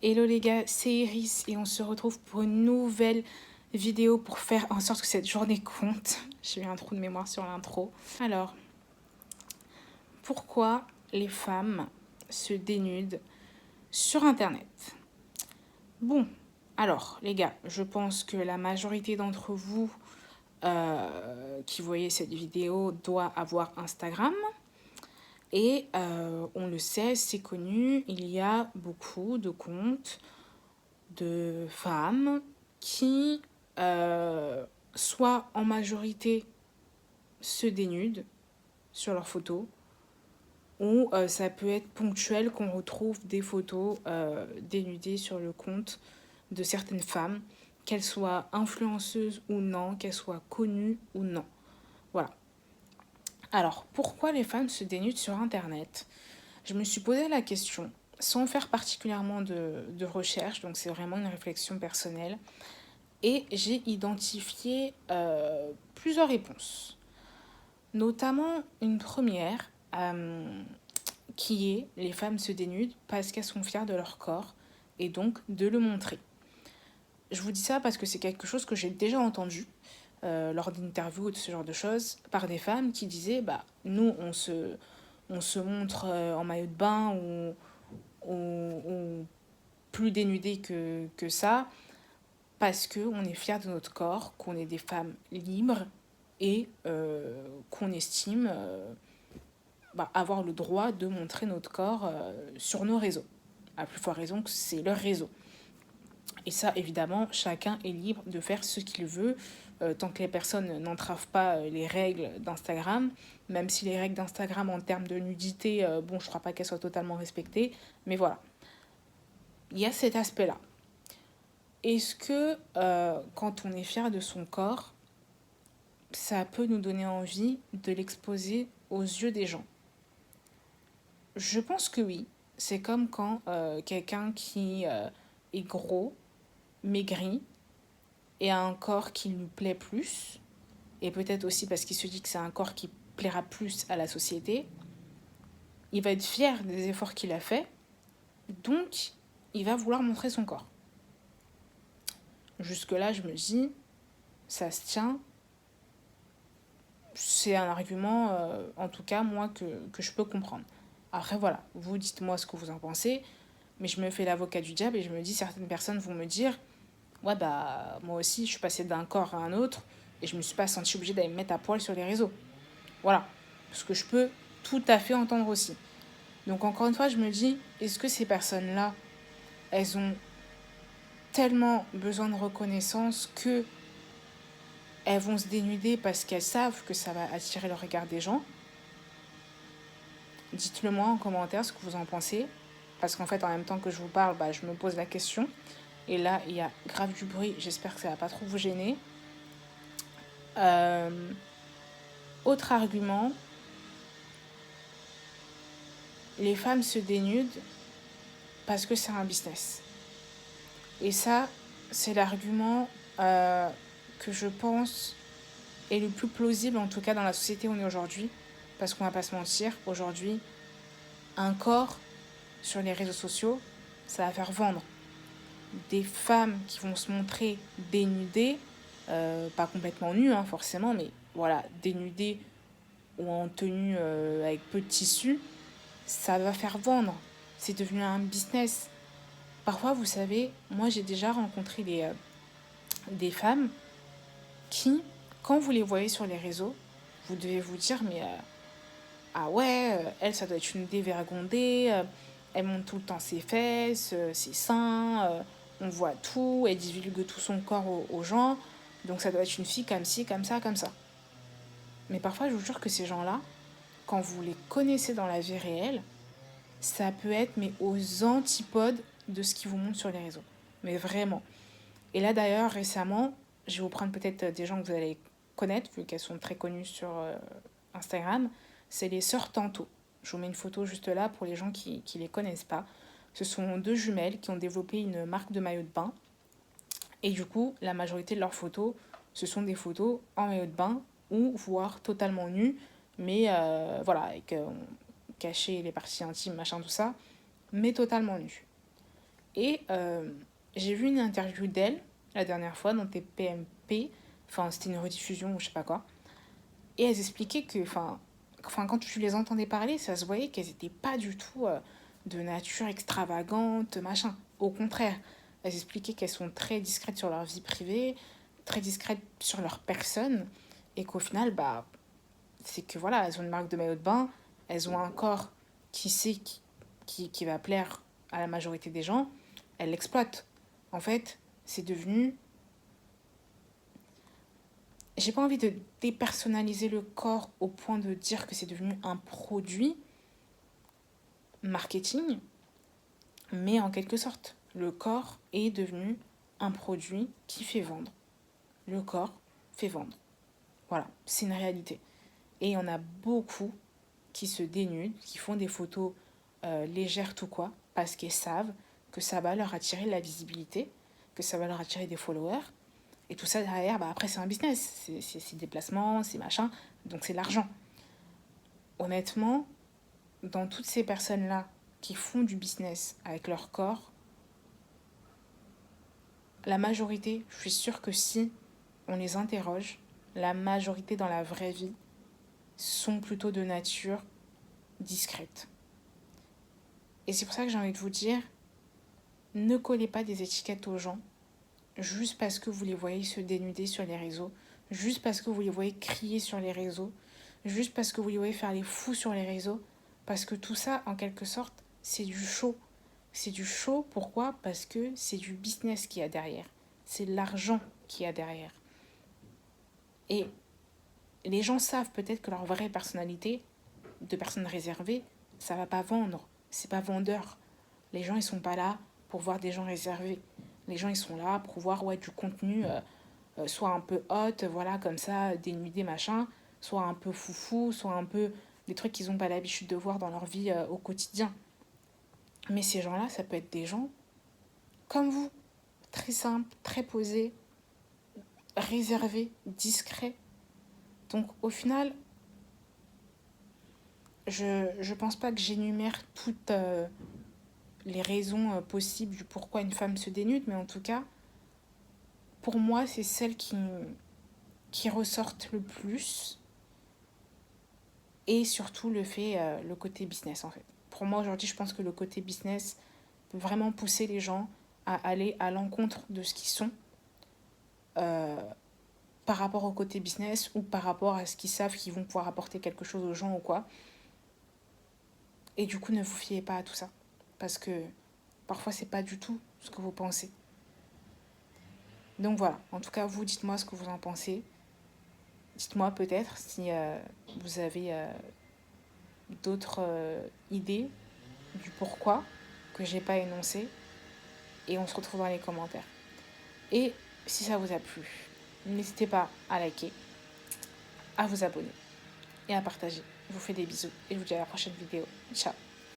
Hello les gars, c'est Iris et on se retrouve pour une nouvelle vidéo pour faire en sorte que cette journée compte. J'ai eu un trou de mémoire sur l'intro. Alors, pourquoi les femmes se dénudent sur Internet? Bon, alors les gars, je pense que la majorité d'entre vous qui voyez cette vidéo doit avoir Instagram. Et on le sait, c'est connu, il y a beaucoup de comptes de femmes qui, soit en majorité, se dénudent sur leurs photos, ou ça peut être ponctuel qu'on retrouve des photos dénudées sur le compte de certaines femmes, qu'elles soient influenceuses ou non, qu'elles soient connues ou non. Voilà. Alors, pourquoi les femmes se dénudent sur Internet? Je me suis posé la question, sans faire particulièrement de recherche, donc c'est vraiment une réflexion personnelle, et j'ai identifié plusieurs réponses. Notamment une première qui est les femmes se dénudent parce qu'elles sont fières de leur corps et donc de le montrer. Je vous dis ça parce que c'est quelque chose que j'ai déjà entendu lors d'interviews ou de ce genre de choses par des femmes qui disaient bah nous on se montre en maillot de bain ou plus dénudé que ça parce qu'on est fiers de notre corps, qu'on est des femmes libres et qu'on estime avoir le droit de montrer notre corps sur nos réseaux. À plus forte raison que c'est leur réseau. Et ça, évidemment, chacun est libre de faire ce qu'il veut, tant que les personnes n'entravent pas les règles d'Instagram, même si les règles d'Instagram en termes de nudité, bon, je crois pas qu'elles soient totalement respectées, mais voilà. Il y a cet aspect-là. Est-ce que quand on est fier de son corps, ça peut nous donner envie de l'exposer aux yeux des gens? Je pense que oui. C'est comme quand quelqu'un qui est gros, maigri, et a un corps qui lui plaît plus, et peut-être aussi parce qu'il se dit que c'est un corps qui plaira plus à la société, il va être fier des efforts qu'il a fait, donc il va vouloir montrer son corps. Jusque-là, je me dis, ça se tient. C'est un argument, en tout cas, moi, que je peux comprendre. Après, voilà, vous dites-moi ce que vous en pensez, mais je me fais l'avocat du diable et je me dis, certaines personnes vont me dire, ouais, bah, moi aussi, je suis passée d'un corps à un autre et je me suis pas sentie obligée d'aller me mettre à poil sur les réseaux. Voilà, ce que je peux tout à fait entendre aussi. Donc, encore une fois, je me dis, est-ce que ces personnes-là, elles ont tellement besoin de reconnaissance que elles vont se dénuder parce qu'elles savent que ça va attirer le regard des gens? Dites-le moi en commentaire ce que vous en pensez. Parce qu'en fait, en même temps que je vous parle, bah, je me pose la question. Et là, il y a grave du bruit. J'espère que ça va pas trop vous gêner. Autre argument, les femmes se dénudent parce que c'est un business. Et ça, c'est l'argument que je pense est le plus plausible, en tout cas dans la société où on est aujourd'hui. Parce qu'on va pas se mentir, aujourd'hui, un corps sur les réseaux sociaux, ça va faire vendre. Des femmes qui vont se montrer dénudées, pas complètement nues hein, forcément, mais voilà, dénudées ou en tenue avec peu de tissu, ça va faire vendre. C'est devenu un business. Parfois, vous savez, moi j'ai déjà rencontré des femmes qui, quand vous les voyez sur les réseaux, vous devez vous dire, mais ah ouais, elle, ça doit être une dévergondée, elle montre tout le temps ses fesses, ses seins, on voit tout, elle divulgue tout son corps aux gens, donc ça doit être une fille comme ci, comme ça, comme ça. Mais parfois, je vous jure que ces gens-là, quand vous les connaissez dans la vie réelle, ça peut être mais aux antipodes de ce qu'ils vous montrent sur les réseaux. Mais vraiment. Et là d'ailleurs, récemment, je vais vous prendre peut-être des gens que vous allez connaître, vu qu'elles sont très connues sur Instagram, c'est les sœurs Tantôt. Je vous mets une photo juste là pour les gens qui ne les connaissent pas. Ce sont deux jumelles qui ont développé une marque de maillot de bain. Et du coup, la majorité de leurs photos, ce sont des photos en maillot de bain ou voire totalement nues, mais voilà, avec cacher les parties intimes, machin, tout ça, mais totalement nues. Et j'ai vu une interview d'elle la dernière fois dans TPMP, enfin c'était une rediffusion ou je sais pas quoi. Et elles expliquaient que, quand tu les entendais parler, ça se voyait qu'elles n'étaient pas du tout de nature extravagante, machin. Au contraire, elles expliquaient qu'elles sont très discrètes sur leur vie privée, très discrètes sur leur personne, et qu'au final, bah, c'est que voilà, elles ont une marque de maillot de bain, elles ont un corps qui sait qui va plaire à la majorité des gens, elles l'exploitent. En fait, c'est devenu... J'ai pas envie de dépersonnaliser le corps au point de dire que c'est devenu un produit marketing, mais en quelque sorte, le corps est devenu un produit qui fait vendre. Le corps fait vendre. Voilà, c'est une réalité. Et on a beaucoup qui se dénudent, qui font des photos légères tout quoi, parce qu'ils savent que ça va leur attirer de la visibilité, que ça va leur attirer des followers. Et tout ça derrière, bah après c'est un business, c'est des placements, c'est machin, donc c'est l'argent. Honnêtement, dans toutes ces personnes-là qui font du business avec leur corps, la majorité, je suis sûre que si on les interroge, la majorité dans la vraie vie sont plutôt de nature discrète. Et c'est pour ça que j'ai envie de vous dire, ne collez pas des étiquettes aux gens juste parce que vous les voyez se dénuder sur les réseaux, juste parce que vous les voyez crier sur les réseaux, juste parce que vous les voyez faire les fous sur les réseaux, parce que tout ça, en quelque sorte, c'est du show. C'est du show, pourquoi? Parce que c'est du business qu'il y a derrière. C'est l'argent qu'il y a derrière. Et les gens savent peut-être que leur vraie personnalité, de personnes réservées, ça va pas vendre. C'est pas vendeur. Les gens, ils sont pas là pour voir des gens réservés. Les gens, ils sont là pour voir du contenu, soit un peu hot, voilà, comme ça, dénudé, machin, soit un peu foufou, soit un peu des trucs qu'ils n'ont pas l'habitude de voir dans leur vie au quotidien. Mais ces gens-là, ça peut être des gens comme vous, très simples, très posés, réservés, discrets. Donc au final, je pense pas que j'énumère toutes les raisons possibles du pourquoi une femme se dénude, mais en tout cas, pour moi, c'est celles qui ressortent le plus, et surtout le côté business en fait. Pour moi aujourd'hui, je pense que le côté business peut vraiment pousser les gens à aller à l'encontre de ce qu'ils sont euh, par rapport au côté business ou par rapport à ce qu'ils savent qu'ils vont pouvoir apporter quelque chose aux gens ou quoi. Et du coup, ne vous fiez pas à tout ça. Parce que parfois, c'est pas du tout ce que vous pensez. Donc voilà, en tout cas, vous, dites-moi ce que vous en pensez. Dites-moi peut-être si vous avez d'autres idées du pourquoi que j'ai pas énoncé. Et on se retrouve dans les commentaires. Et si ça vous a plu, n'hésitez pas à liker, à vous abonner et à partager. Je vous fais des bisous et je vous dis à la prochaine vidéo. Ciao.